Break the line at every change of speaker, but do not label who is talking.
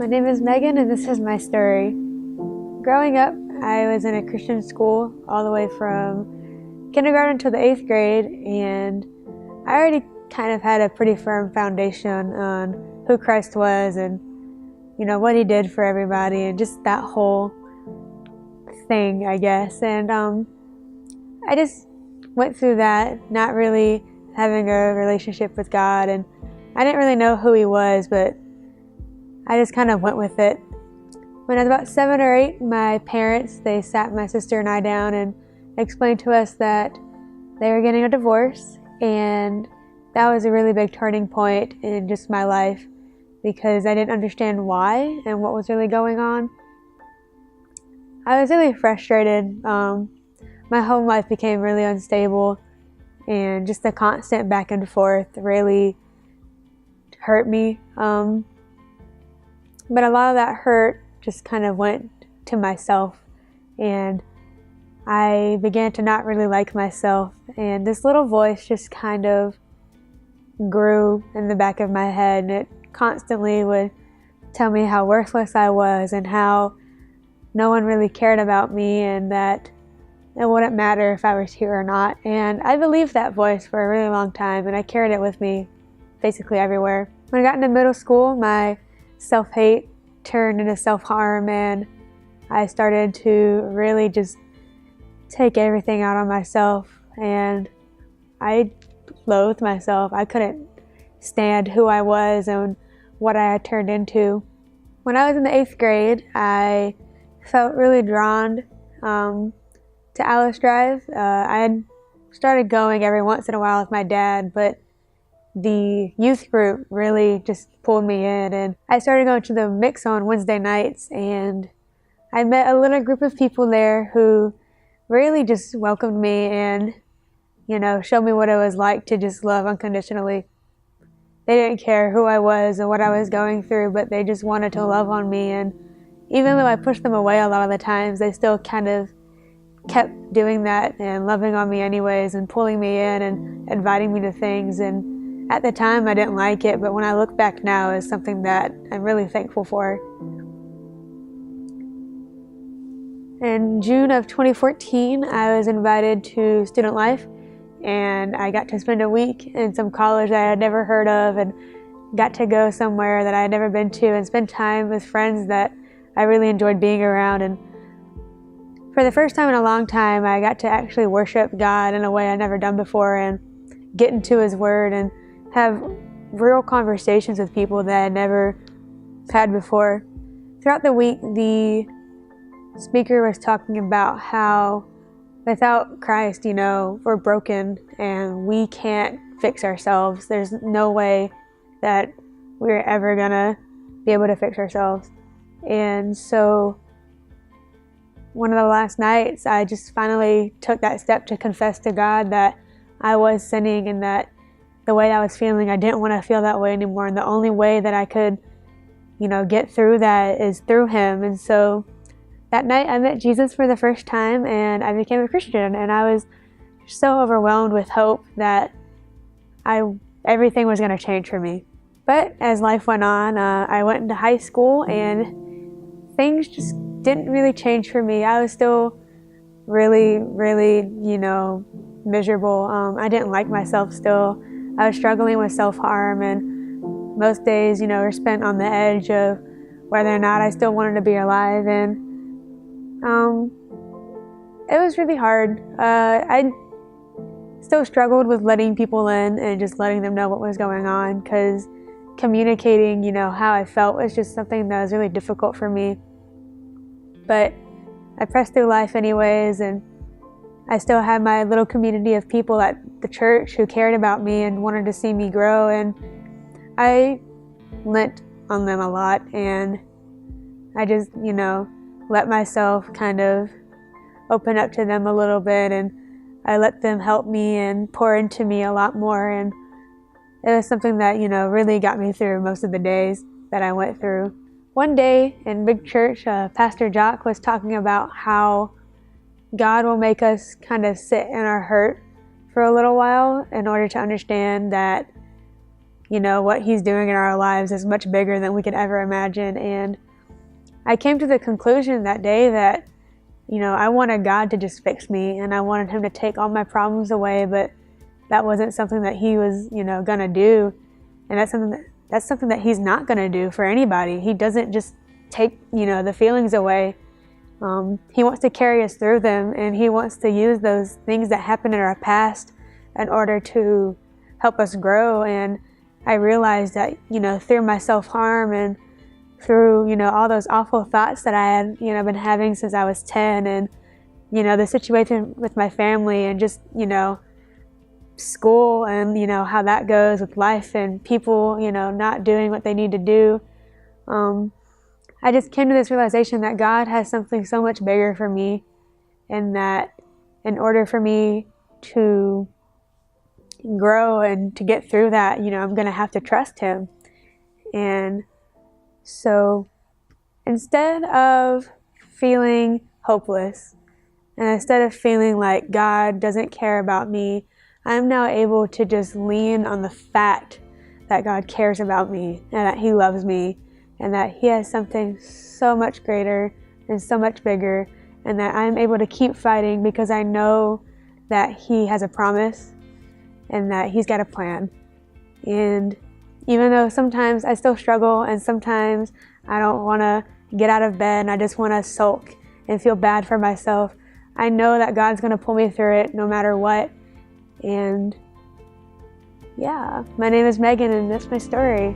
My name is Megan, and this is my story. Growing up, I was in a Christian school all the way from kindergarten to the 8th grade, and I already kind of had a pretty firm foundation on who Christ was and, what he did for everybody and just that whole thing, I guess. And I just went through that, not really having a relationship with God, and I didn't really know who he was, but I just kind of went with it. When I was about 7 or 8, my parents, they sat my sister and I down and explained to us that they were getting a divorce, and that was a really big turning point in just my life because I didn't understand why and what was really going on. I was really frustrated. My home life became really unstable, and just the constant back and forth really hurt me. But a lot of that hurt just kind of went to myself, and I began to not really like myself, and this little voice just kind of grew in the back of my head, and it constantly would tell me how worthless I was and how no one really cared about me and that it wouldn't matter if I was here or not. And I believed that voice for a really long time, and I carried it with me basically everywhere. When I got into middle school, my self-hate turned into self-harm, and I started to really just take everything out on myself, and I loathed myself. I couldn't stand who I was and what I had turned into. When I was in the 8th grade, I felt really drawn to Alice Drive. I had started going every once in a while with my dad, but the youth group really just pulled me in, and I started going to the mix on Wednesday nights, and I met a little group of people there who really just welcomed me and, showed me what it was like to just love unconditionally. They didn't care who I was or what I was going through, but they just wanted to love on me, and even though I pushed them away a lot of the times, they still kind of kept doing that and loving on me anyways and pulling me in and inviting me to things. And at the time, I didn't like it, but when I look back now, it's something that I'm really thankful for. In June of 2014, I was invited to Student Life, and I got to spend a week in some college that I had never heard of, and got to go somewhere that I had never been to and spend time with friends that I really enjoyed being around. And for the first time in a long time, I got to actually worship God in a way I'd never done before and get into His Word and have real conversations with people that I had never had before. Throughout the week, the speaker was talking about how without Christ, we're broken and we can't fix ourselves. There's no way that we're ever gonna be able to fix ourselves. And so one of the last nights, I just finally took that step to confess to God that I was sinning and that the way I was feeling, I didn't want to feel that way anymore. And the only way that I could, get through that is through Him. And so that night I met Jesus for the first time, and I became a Christian. And I was so overwhelmed with hope that everything was going to change for me. But as life went on, I went into high school, and things just didn't really change for me. I was still really, really, miserable. I didn't like myself still. I was struggling with self-harm, and most days, were spent on the edge of whether or not I still wanted to be alive. And it was really hard. I still struggled with letting people in and just letting them know what was going on, because communicating, how I felt was just something that was really difficult for me. But I pressed through life anyways, and I still had my little community of people at the church who cared about me and wanted to see me grow, and I lent on them a lot, and I just, let myself kind of open up to them a little bit, and I let them help me and pour into me a lot more, and it was something that, really got me through most of the days that I went through. One day in big church, Pastor Jock was talking about how God will make us kind of sit in our hurt for a little while in order to understand that, what He's doing in our lives is much bigger than we could ever imagine. And I came to the conclusion that day that, I wanted God to just fix me, and I wanted Him to take all my problems away, but that wasn't something that He was, gonna do. And that's something that He's not gonna do for anybody. He doesn't just take, the feelings away. He wants to carry us through them, and He wants to use those things that happened in our past in order to help us grow. And I realized that, through my self-harm and through, all those awful thoughts that I had, been having since I was 10, and, the situation with my family, and just, school, and, how that goes with life and people, not doing what they need to do. I just came to this realization that God has something so much bigger for me, and that in order for me to grow and to get through that, I'm going to have to trust Him. And so instead of feeling hopeless, and instead of feeling like God doesn't care about me, I'm now able to just lean on the fact that God cares about me, and that He loves me, and that He has something so much greater and so much bigger, and that I'm able to keep fighting because I know that He has a promise and that He's got a plan. And even though sometimes I still struggle, and sometimes I don't want to get out of bed and I just want to sulk and feel bad for myself, I know that God's going to pull me through it no matter what. And yeah, my name is Megan, and that's my story.